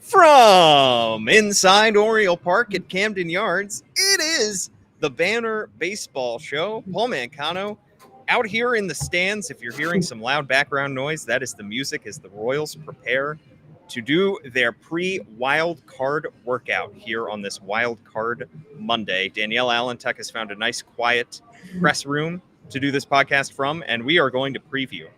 From inside Oriole Park at Camden Yards, it is the Banner Baseball Show. Paul Mancano out here in the stands. If you're hearing some loud background noise, that is the music as the Royals prepare to do their pre-wild card workout here on this wild card Monday. Danielle Allentuck has found a nice quiet press room to do this podcast from, and we are going to preview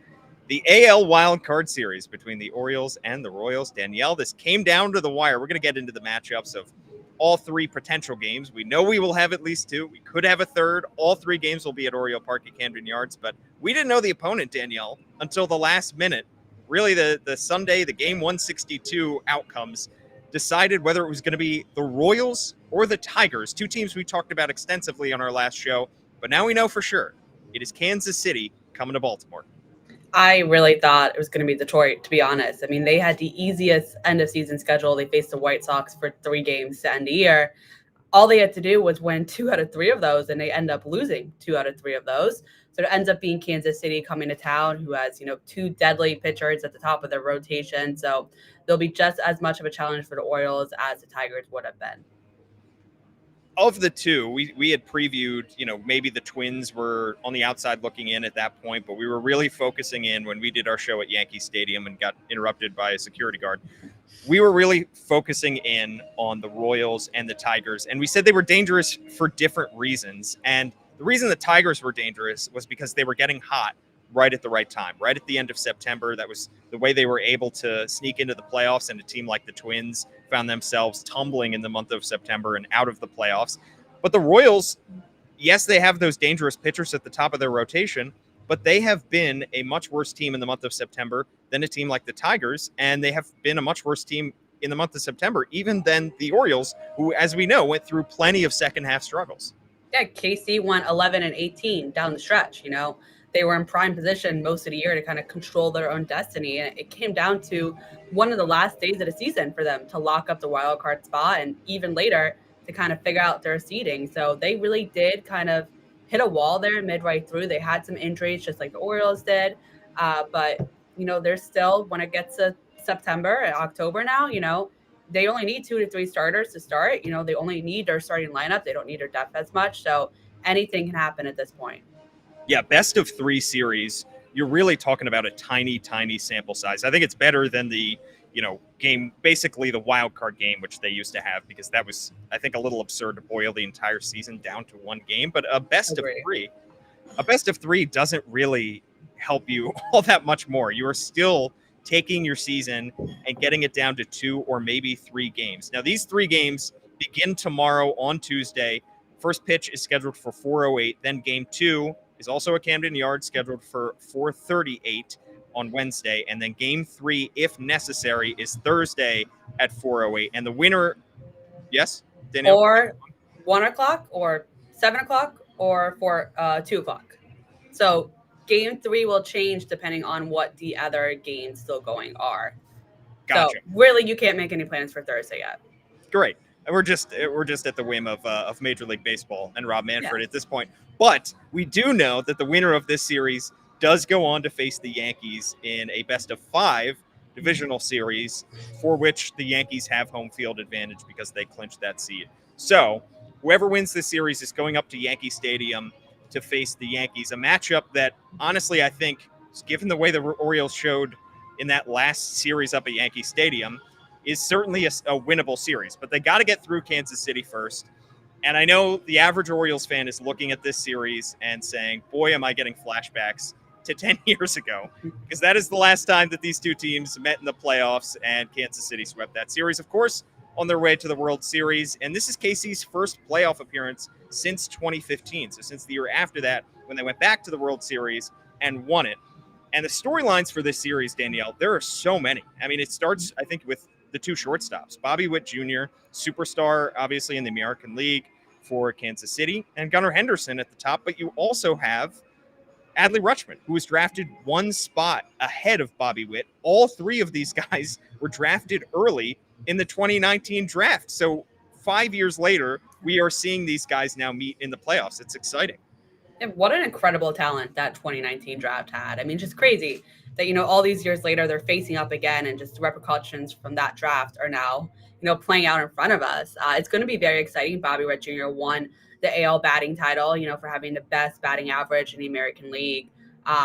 the AL Wild Card Series between the Orioles and the Royals. Danielle, this came down to the wire. We're going to get into the matchups of all three potential games. We know we will have at least two. We could have a third. All three games will be at Oriole Park at Camden Yards, but we didn't know the opponent, Danielle, until the last minute. Really, the Sunday, the game 162 outcomes decided whether it was going to be the Royals or the Tigers, two teams we talked about extensively on our last show, but now we know for sure. It is Kansas City coming to Baltimore. I really thought it was going to be Detroit, to be honest. I mean, they had the easiest end-of-season schedule. They faced the White Sox for 3 games to end the year. All they had to do was win 2 out of 3 of those, and they end up losing 2 out of 3 of those. So it ends up being Kansas City coming to town, who has, 2 deadly pitchers at the top of their rotation. So they'll be just as much of a challenge for the Orioles as the Tigers would have been. Of the two, we had previewed, maybe the Twins were on the outside looking in at that point, but we were really focusing in when we did our show at Yankee Stadium and got interrupted by a security guard. We were really focusing in on the Royals and the Tigers, and we said they were dangerous for different reasons. And the reason the Tigers were dangerous was because they were getting hot right at the right time, right at the end of September. That was the way they were able to sneak into the playoffs, and a team like the Twins found themselves tumbling in the month of September and out of the playoffs. But the Royals, yes, they have those dangerous pitchers at the top of their rotation, but they have been a much worse team in the month of September than a team like the Tigers, and they have been a much worse team in the month of September, even than the Orioles, who, as we know, went through plenty of second-half struggles. Yeah, KC went 11-18 down the stretch, They were in prime position most of the year to kind of control their own destiny. And it came down to one of the last days of the season for them to lock up the wild card spot, and even later to kind of figure out their seeding. So they really did kind of hit a wall there midway through. They had some injuries just like the Orioles did. But, they're still, when it gets to September and October now, they only need 2 to 3 starters to start. They only need their starting lineup. They don't need their depth as much. So anything can happen at this point. Yeah, best of 3 series, you're really talking about a tiny, tiny sample size. I think it's better than the, game, basically the wild card game, which they used to have, because that was, I think, a little absurd to boil the entire season down to 1 game. But a best of 3 doesn't really help you all that much more. You are still taking your season and getting it down to 2 or maybe 3 games. Now, these 3 games begin tomorrow on Tuesday. First pitch is scheduled for 4:08. Then game 2 is also at Camden Yards, scheduled for 4:38 on Wednesday. And then game 3, if necessary, is Thursday at 4:08. And the winner, yes, Danielle? Or 1 o'clock or 7 o'clock or 2 o'clock. So game 3 will change depending on what the other games still going are. Gotcha. So really, you can't make any plans for Thursday yet. Great. We're just at the whim of Major League Baseball and Rob Manfred at this point. But we do know that the winner of this series does go on to face the Yankees in a best-of-5 divisional series, for which the Yankees have home field advantage because they clinched that seed. So whoever wins this series is going up to Yankee Stadium to face the Yankees, a matchup that, honestly, I think, given the way the Orioles showed in that last series up at Yankee Stadium, is certainly a winnable series. But they got to get through Kansas City first. And I know the average Orioles fan is looking at this series and saying, boy, am I getting flashbacks to 10 years ago, because that is the last time that these two teams met in the playoffs, and Kansas City swept that series, of course, on their way to the World Series. And this is KC's first playoff appearance since 2015. So since the year after that, when they went back to the World Series and won it. And the storylines for this series, Danielle, there are so many. I mean, it starts, I think, with the 2 shortstops, Bobby Witt Jr., superstar, obviously, in the American League for Kansas City, and Gunnar Henderson at the top. But you also have Adley Rutschman, who was drafted 1 spot ahead of Bobby Witt. All 3 of these guys were drafted early in the 2019 draft. So 5 years later, we are seeing these guys now meet in the playoffs. It's exciting. And what an incredible talent that 2019 draft had. I mean, just crazy that, you know, all these years later, they're facing up again, and just the repercussions from that draft are now, you know, playing out in front of us. It's going to be very exciting. Bobby Witt Jr. won the AL batting title, you know, for having the best batting average in the American League.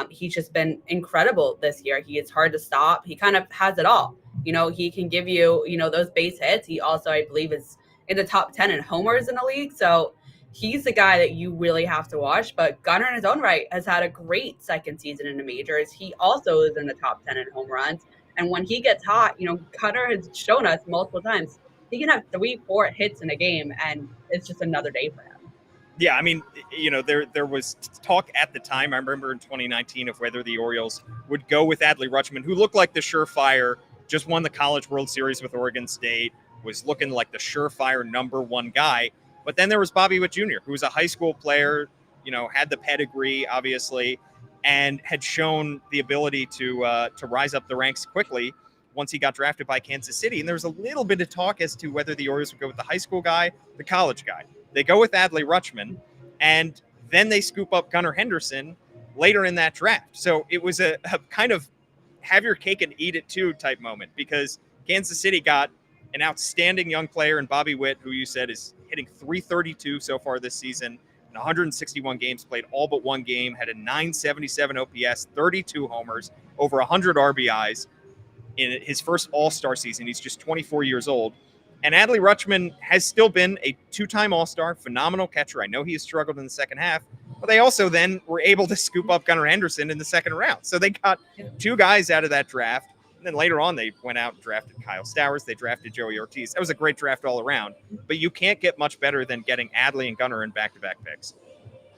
He's just been incredible this year. He is hard to stop. He kind of has it all. You know, he can give you, you know, those base hits. He also, I believe, is in the top 10 in homers in the league. So he's the guy that you really have to watch. But Gunnar, in his own right, has had a great second season in the majors. He also is in the top 10 in home runs. And when he gets hot, you know, Gunnar has shown us multiple times he can have 3, 4 hits in a game, and it's just another day for him. Yeah, I mean, you know, there was talk at the time. I remember in 2019 of whether the Orioles would go with Adley Rutschman, who looked like the surefire, just won the College World Series with Oregon State, was looking like the surefire number one guy. But then there was Bobby Witt Jr., who was a high school player, you know, had the pedigree, obviously, and had shown the ability to rise up the ranks quickly once he got drafted by Kansas City. And there was a little bit of talk as to whether the Orioles would go with the high school guy, the college guy. They go with Adley Rutschman, and then they scoop up Gunnar Henderson later in that draft. So it was a kind of have your cake and eat it too type moment, because Kansas City got an outstanding young player in Bobby Witt, who you said is hitting 332 so far this season, in 161 games played, all but one game, had a 977 OPS, 32 homers, over 100 RBIs in his first All-Star season. He's just 24 years old. And Adley Rutschman has still been a two-time All-Star, phenomenal catcher. I know he has struggled in the second half, but they also then were able to scoop up Gunnar Henderson in the second round. So they got two guys out of that draft. And then later on, they went out and drafted Kyle Stowers. They drafted Joey Ortiz. That was a great draft all around. But you can't get much better than getting Adley and Gunnar in back-to-back picks.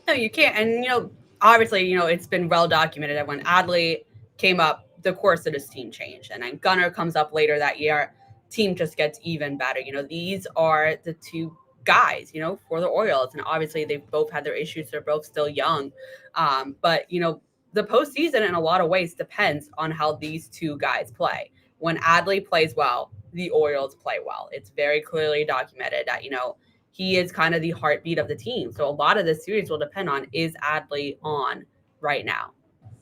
No, you can't. And, you know, obviously, you know, it's been well documented that when Adley came up, the course of his team changed. And then Gunnar comes up later that year, team just gets even better. You know, these are the two guys, you know, for the Orioles. And obviously, they've both had their issues. They're both still young. But, you know, the postseason in a lot of ways depends on how these two guys play. When Adley plays well, the Orioles play well. It's very clearly documented that, you know, he is kind of the heartbeat of the team. So a lot of this series will depend on, is Adley on right now?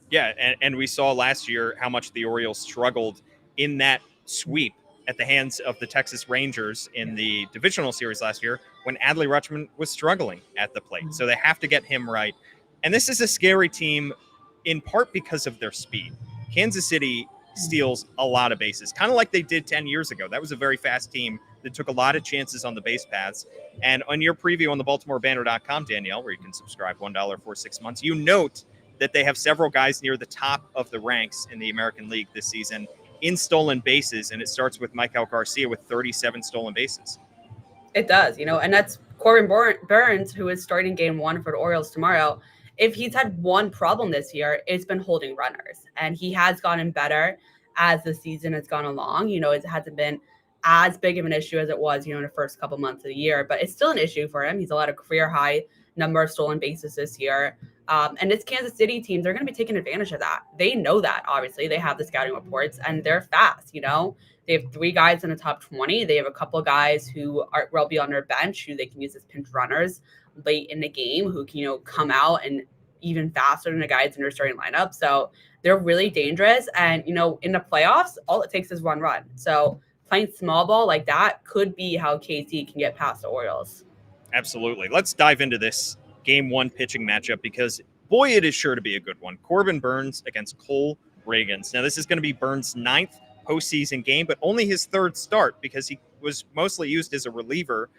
Yeah, and we saw last year how much the Orioles struggled in that sweep at the hands of the Texas Rangers in the divisional series last year when Adley Rutschman was struggling at the plate. So they have to get him right. And this is a scary team in part because of their speed. Kansas City steals a lot of bases, kind of like they did 10 years ago. That was a very fast team that took a lot of chances on the base paths. And on your preview on the BaltimoreBanner.com, Danielle, where you can subscribe $1 for 6 months, you note that they have several guys near the top of the ranks in the American League this season in stolen bases, and it starts with Michael Garcia with 37 stolen bases. It does, you know, and that's Corbin Burns, who is starting game one for the Orioles tomorrow. If he's had one problem this year, it's been holding runners, and he has gotten better as the season has gone along. You know, it hasn't been as big of an issue as it was, you know, in the first couple months of the year, but it's still an issue for him. He's allowed a career high number of stolen bases this year. And this Kansas City team, they're going to be taking advantage of that. They know that, obviously. They have the scouting reports, and they're fast, you know. They have 3 guys in the top 20. They have a couple of guys who will be on their bench who they can use as pinch runners late in the game, who can, you know, come out and even faster than the guys in their starting lineup. So they're really dangerous. And, you know, in the playoffs, all it takes is one run. So playing small ball like that could be how KC can get past the Orioles. Absolutely. Let's dive into this game one pitching matchup, because boy, it is sure to be a good one. Corbin Burns against Cole Ragans. Now, this is going to be Burns' 9th postseason game, but only his 3rd start, because he was mostly used as a reliever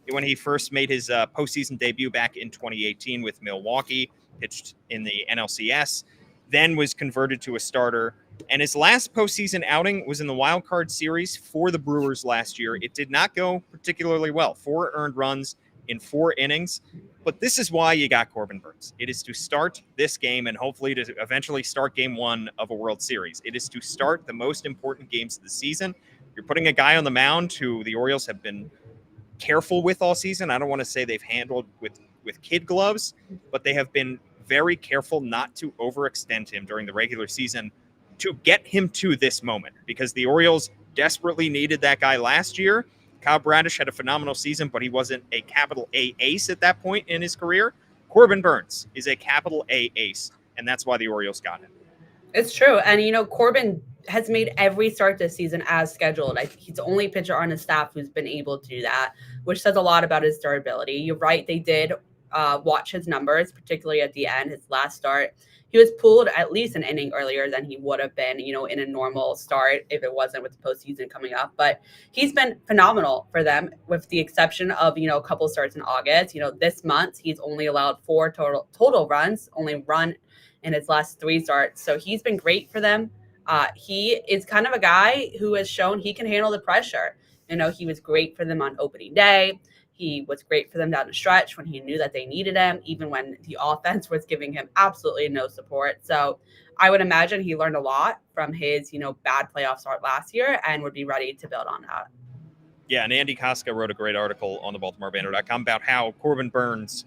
when he first made his postseason debut back in 2018 with Milwaukee, pitched in the NLCS, then was converted to a starter. And his last postseason outing was in the wild card series for the Brewers last year. It did not go particularly well. 4 earned runs in 4 innings. But this is why you got Corbin Burns. It is to start this game and hopefully to eventually start game one of a World Series. It is to start the most important games of the season. You're putting a guy on the mound who the Orioles have been careful with all season. I don't want to say they've handled with kid gloves, but they have been very careful not to overextend him during the regular season to get him to this moment, because the Orioles desperately needed that guy last year. Kyle Bradish had a phenomenal season, but he wasn't a capital A ace at that point in his career. Corbin Burns is a capital A ace, and that's why the Orioles got him. It's true. And, Corbin has made every start this season as scheduled. He's the only pitcher on his staff who's been able to do that, which says a lot about his durability. You're right. They did watch his numbers, particularly at the end, his last start. He was pulled at least an inning earlier than he would have been, in a normal start if it wasn't with the postseason coming up. But he's been phenomenal for them, with the exception of, a couple starts in August. This month he's only allowed 4 total runs, only run in his last 3 starts. So he's been great for them. He is kind of a guy who has shown he can handle the pressure. He was great for them on opening day. He was great for them down the stretch when he knew that they needed him, even when the offense was giving him absolutely no support. So I would imagine he learned a lot from his, bad playoff start last year and would be ready to build on that. Yeah, and Andy Koska wrote a great article on the BaltimoreBanner.com about how Corbin Burns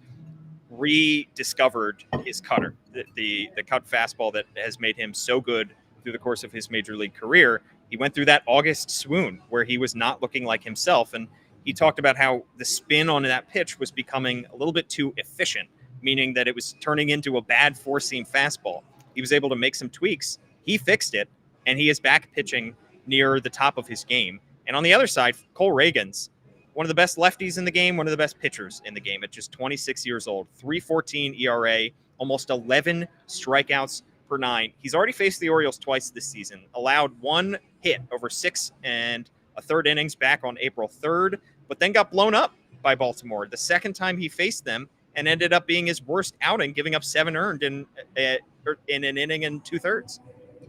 rediscovered his cutter, the cut fastball that has made him so good through the course of his major league career. He went through that August swoon where he was not looking like himself, and he talked about how the spin on that pitch was becoming a little bit too efficient, meaning that it was turning into a bad four-seam fastball. He was able to make some tweaks. He fixed it, and he is back pitching near the top of his game. And on the other side, Cole Reagans, one of the best lefties in the game, one of the best pitchers in the game at just 26 years old, 3.14 ERA, almost 11 strikeouts per 9. He's already faced the Orioles twice this season, allowed 1 hit over 6 1/3 innings back on April 3rd, but then got blown up by Baltimore the second time he faced them and ended up being his worst outing, giving up 7 earned in an inning and 2/3.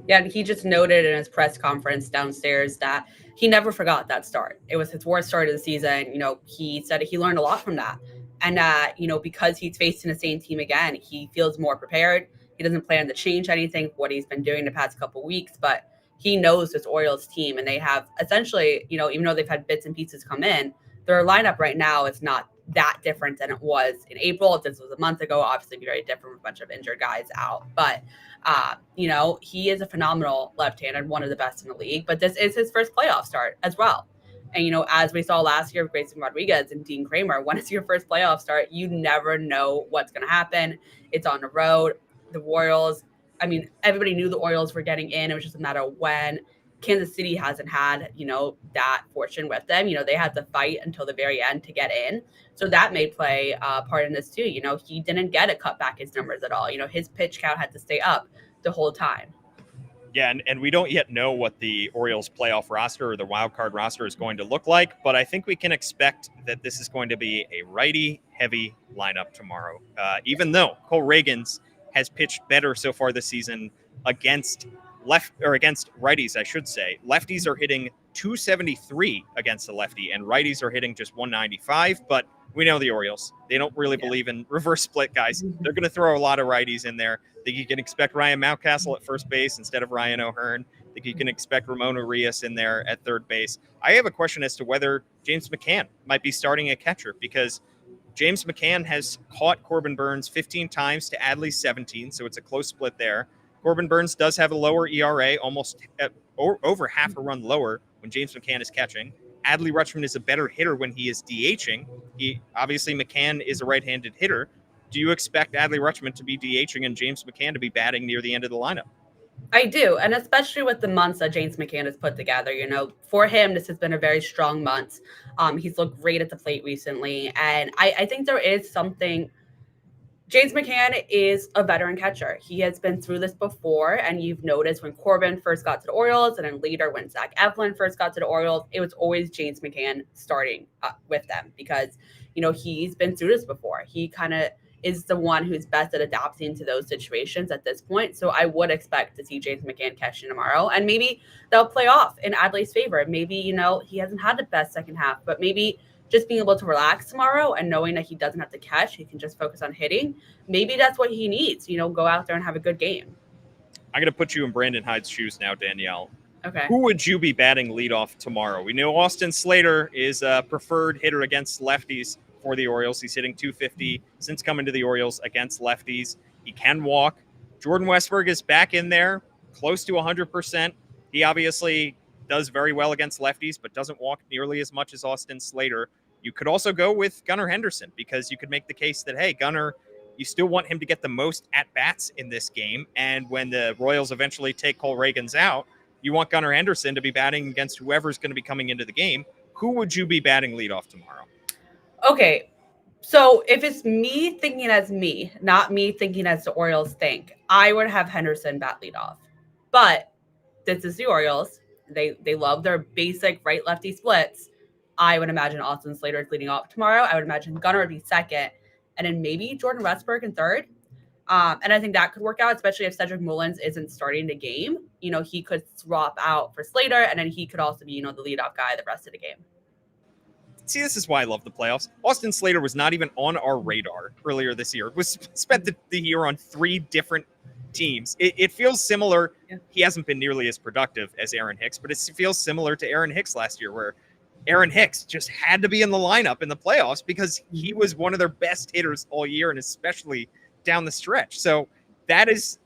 Yeah, he just noted in his press conference downstairs that he never forgot that start. It was his worst start of the season. He said he learned a lot from that. And because he's facing the same team again, he feels more prepared. He doesn't plan to change anything what he's been doing the past couple weeks, but he knows this Orioles team, and they have essentially, even though they've had bits and pieces come in, their lineup right now is not that different than it was in April. If this was a month ago, obviously be very different with a bunch of injured guys out. But he is a phenomenal left-handed, one of the best in the league. But this is his first playoff start as well. And as we saw last year with Grayson Rodriguez and Dean Kramer, when it's your first playoff start, you never know what's going to happen. It's on the road. The Royals, everybody knew the Orioles were getting in. It was just a matter of when. Kansas City hasn't had, that fortune with them. They had to fight until the very end to get in. So that may play part in this too. He didn't get to cut back his numbers at all. His pitch count had to stay up the whole time. Yeah, and we don't yet know what the Orioles playoff roster or the wild card roster is going to look like, but I think we can expect that this is going to be a righty-heavy lineup tomorrow. Even though Cole Reagans has pitched better so far this season against righties, I should say. Lefties are hitting 273 against the lefty, and righties are hitting just 195, but we know the Orioles. They don't really believe in reverse split guys. They're going to throw a lot of righties in there. I think you can expect Ryan Mountcastle at first base instead of Ryan O'Hearn. I think you can expect Ramon Urias in there at third base. I have a question as to whether James McCann might be starting a catcher, because James McCann has caught Corbin Burns 15 times to Adley's 17, so it's a close split there. Corbin Burns does have a lower ERA, almost over half a run lower when James McCann is catching. Adley Rutschman is a better hitter when he is DHing. Obviously, McCann is a right-handed hitter. Do you expect Adley Rutschman to be DHing and James McCann to be batting near the end of the lineup? I do, and especially with the months that James McCann has put together, for him, this has been a very strong month. He's looked great at the plate recently, and I think there is something. James McCann is a veteran catcher. He has been through this before, and you've noticed when Corbin first got to the Orioles, and then later when Zach Eflin first got to the Orioles, it was always James McCann starting with them because, he's been through this before. He kind of is the one who's best at adapting to those situations at this point. So I would expect to see James McCann catching tomorrow, and maybe they'll play off in Adley's favor. Maybe, he hasn't had the best second half, but maybe just being able to relax tomorrow and knowing that he doesn't have to catch, he can just focus on hitting. Maybe that's what he needs, go out there and have a good game. I'm going to put you in Brandon Hyde's shoes now, Danielle. Okay. Who would you be batting leadoff tomorrow? We know Austin Slater is a preferred hitter against lefties for the Orioles. He's hitting 250 since coming to the Orioles against lefties. He can walk. Jordan Westberg is back in there, close to 100%. He obviously does very well against lefties, but doesn't walk nearly as much as Austin Slater. You could also go with Gunnar Henderson because you could make the case that, hey, Gunnar You still want him to get the most at bats in this game. And when the Royals eventually take Cole Reagans out, you want Gunnar Henderson to be batting against whoever's going to be coming into the game. Who would you be batting leadoff tomorrow? Okay, so if it's me thinking as me, not me thinking as the Orioles think, I would have Henderson bat leadoff. But this is the Orioles. They love their basic right lefty splits. I would imagine Austin Slater is leading off tomorrow. I would imagine Gunnar would be second, and then maybe Jordan Westberg in third. And I think that could work out, especially if Cedric Mullins isn't starting the game. He could swap out for Slater, and then he could also be, the leadoff guy the rest of the game. See, this is why I love the playoffs. Austin Slater was not even on our radar earlier this year. It was spent the year on 3 different teams. It feels similar. Yeah. He hasn't been nearly as productive as Aaron Hicks, but it feels similar to Aaron Hicks last year, where Aaron Hicks just had to be in the lineup in the playoffs because he was one of their best hitters all year, and especially down the stretch. So that is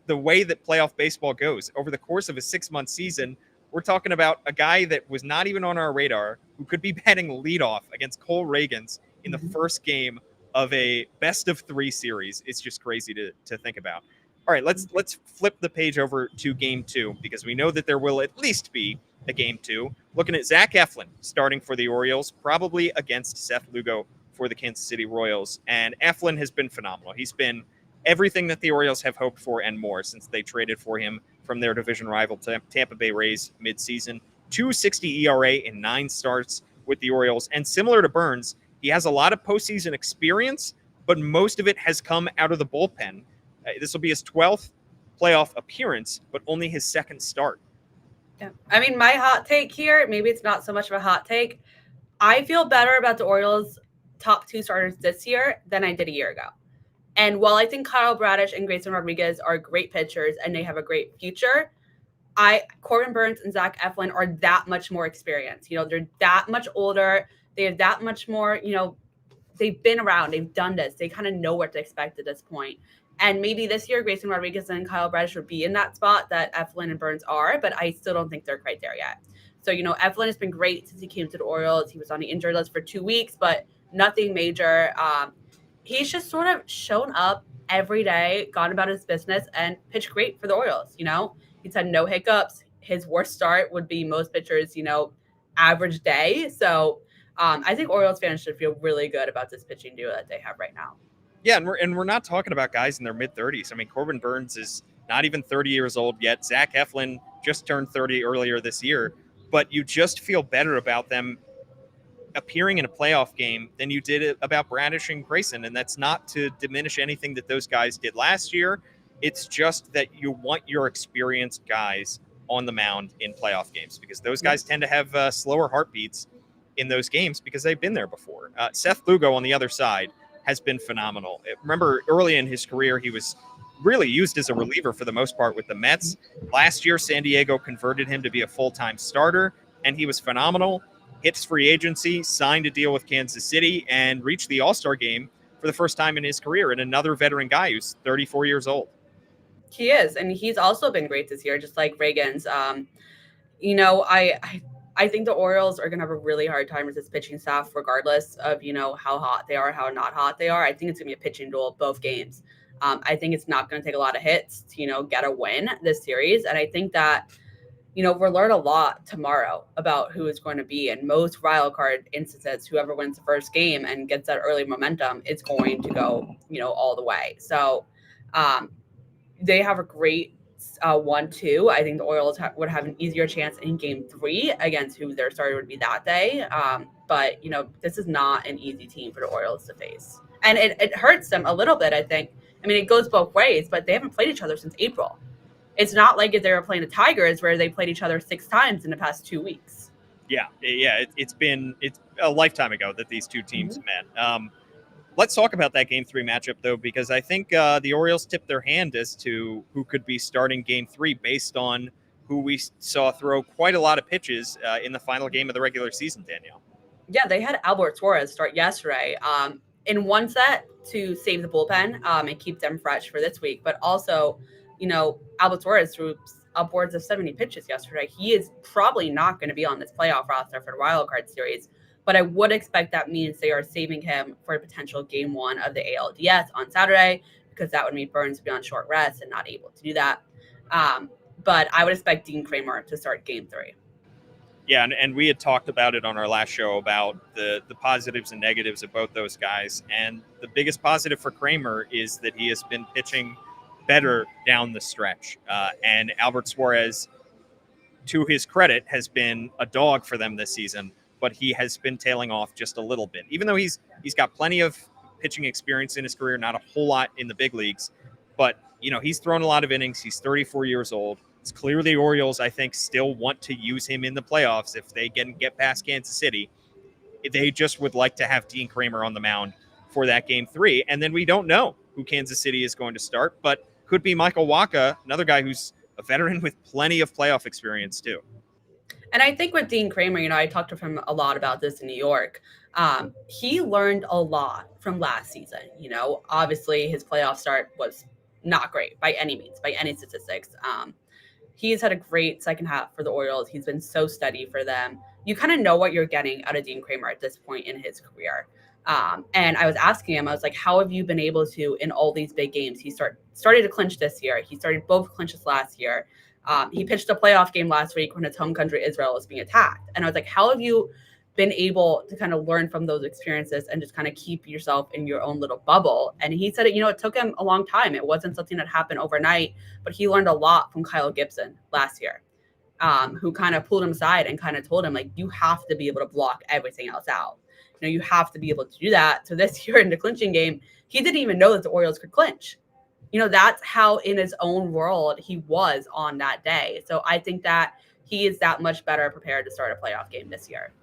the way that playoff baseball goes. Over the course of a 6-month season, we're talking about a guy that was not even on our radar who could be batting leadoff against Cole Reagans in the first game of a best-of-3 series. It's just crazy to think about. All right, let's flip the page over to game 2, because we know that there will at least be a game 2. Looking at Zach Eflin starting for the Orioles, probably against Seth Lugo for the Kansas City Royals. And Eflin has been phenomenal. He's been everything that the Orioles have hoped for and more since they traded for him from their division rival Tampa Bay Rays midseason. 2.60 ERA in 9 starts with the Orioles. And similar to Burns, he has a lot of postseason experience, but most of it has come out of the bullpen. This will be his 12th playoff appearance, but only his 2nd start. Yeah. I mean, my hot take here, maybe it's not so much of a hot take. I feel better about the Orioles' top 2 starters this year than I did a year ago. And while I think Kyle Bradish and Grayson Rodriguez are great pitchers and they have a great future, Corbin Burns and Zach Eflin are that much more experienced. They're that much older. They have that much more, they've been around. They've done this. They kind of know what to expect at this point. And maybe this year, Grayson Rodriguez and Kyle Bradish would be in that spot that Eflin and Burns are, but I still don't think they're quite there yet. So, Eflin has been great since he came to the Orioles. He was on the injured list for 2 weeks, but nothing major. He's just sort of shown up every day, gone about his business, and pitched great for the Orioles. He's had no hiccups. His worst start would be most pitchers, average day. So I think Orioles fans should feel really good about this pitching duo that they have right now. Yeah, and we're not talking about guys in their mid-30s. I mean, Corbin Burns is not even 30 years old yet. Zach Eflin just turned 30 earlier this year. But you just feel better about them appearing in a playoff game than you did about Bradish and Grayson. And that's not to diminish anything that those guys did last year. It's just that you want your experienced guys on the mound in playoff games, because those guys tend to have slower heartbeats in those games because they've been there before. Seth Lugo on the other side has been phenomenal. Remember, early in his career, he was really used as a reliever for the most part with the Mets. Last year, San Diego converted him to be a full-time starter, and he was phenomenal. Hits free agency, signed a deal with Kansas City, and reached the All-Star game for the first time in his career. And another veteran guy who's 34 years old. He is, and he's also been great this year, just like Reagans. I think the Orioles are going to have a really hard time with this pitching staff, regardless of, how hot they are, how not hot they are. I think it's going to be a pitching duel both games. I think it's not going to take a lot of hits to, get a win this series. And I think that, we'll learn a lot tomorrow about who is going to be. In most wild card instances, whoever wins the first game and gets that early momentum is going to go, all the way. So they have a great 1-2. I think the Orioles would have an easier chance in game 3 against who their starter would be that day. But, this is not an easy team for the Orioles to face. And it hurts them a little bit, I think. I mean, it goes both ways, but they haven't played each other since April. It's not like if they were playing the Tigers where they played each other 6 times in the past 2 weeks. Yeah. It's a lifetime ago that these two teams met. Let's talk about that Game 3 matchup, though, because I think the Orioles tipped their hand as to who could be starting Game 3 based on who we saw throw quite a lot of pitches in the final game of the regular season, Danielle. Yeah, they had Albert Suarez start yesterday in one set to save the bullpen and keep them fresh for this week. But also, Albert Suarez threw upwards of 70 pitches yesterday. He is probably not going to be on this playoff roster for the wild card series. But I would expect that means they are saving him for a potential game one of the ALDS on Saturday, because that would mean Burns would be on short rest and not able to do that. Um, but I would expect Dean Kramer to start game three. Yeah, and we had talked about it on our last show about the positives and negatives of both those guys. And the biggest positive for Kramer is that he has been pitching better down the stretch. And Albert Suarez, to his credit, has been a dog for them this season, but he has been tailing off just a little bit. Even though he's got plenty of pitching experience in his career, not a whole lot in the big leagues, but he's thrown a lot of innings. He's 34 years old. It's clear the Orioles, I think, still want to use him in the playoffs if they can get past Kansas City. They just would like to have Dean Kramer on the mound for that game three. And then we don't know who Kansas City is going to start, but could be Michael Wacha, another guy who's a veteran with plenty of playoff experience too. And I think with Dean Kramer, I talked to him a lot about this in New York. He learned a lot from last season. Obviously his playoff start was not great by any means, by any statistics. He's had a great second half for the Orioles. He's been so steady for them. You kind of know what you're getting out of Dean Kramer at this point in his career. And I was asking him, I was like, how have you been able to, in all these big games, he started to clinch this year. He started both clinches last year. He pitched a playoff game last week when his home country, Israel, was being attacked. And I was like, how have you been able to kind of learn from those experiences and just kind of keep yourself in your own little bubble? And he said, it took him a long time. It wasn't something that happened overnight, but he learned a lot from Kyle Gibson last year, who kind of pulled him aside and kind of told him, like, you have to be able to block everything else out. You have to be able to do that. So this year in the clinching game, he didn't even know that the Orioles could clinch. That's how in his own world he was on that day. So I think that he is that much better prepared to start a playoff game this year.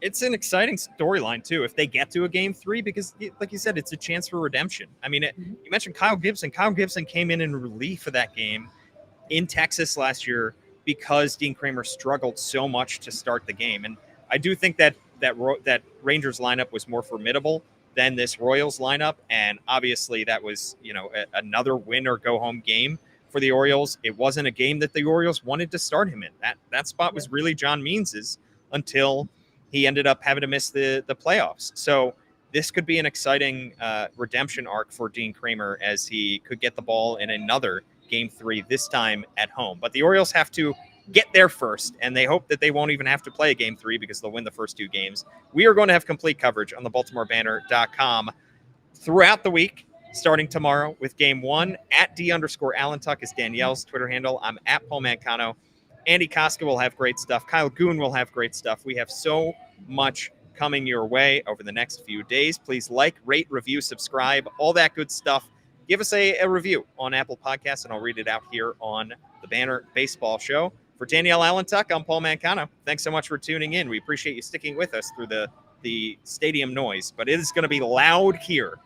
It's an exciting storyline too if they get to a game three, because like you said, it's a chance for redemption. I mean, you mentioned Kyle Gibson. Kyle Gibson came in relief for that game in Texas last year because Dean Kramer struggled so much to start the game. And I do think that Rangers lineup was more formidable than this Royals lineup. And obviously that was, another win or go home game for the Orioles. It wasn't a game that the Orioles wanted to start him in. That spot was really John Means's until he ended up having to miss the playoffs. So this could be an exciting redemption arc for Dean Kramer, as he could get the ball in another game three, this time at home. But the Orioles have to get there first, and they hope that they won't even have to play a game three because they'll win the first two games. We are going to have complete coverage on the BaltimoreBanner.com throughout the week, starting tomorrow with game one. At @D_Allentuck is Danielle's Twitter handle. I'm at Paul Mancano. Andy Koska will have great stuff. Kyle Goon will have great stuff. We have so much coming your way over the next few days. Please like, rate, review, subscribe, all that good stuff. Give us a review on Apple Podcasts, and I'll read it out here on the Banner Baseball Show. For Danielle Allentuck, I'm Paul Mancano. Thanks so much for tuning in. We appreciate you sticking with us through the stadium noise, but it is going to be loud here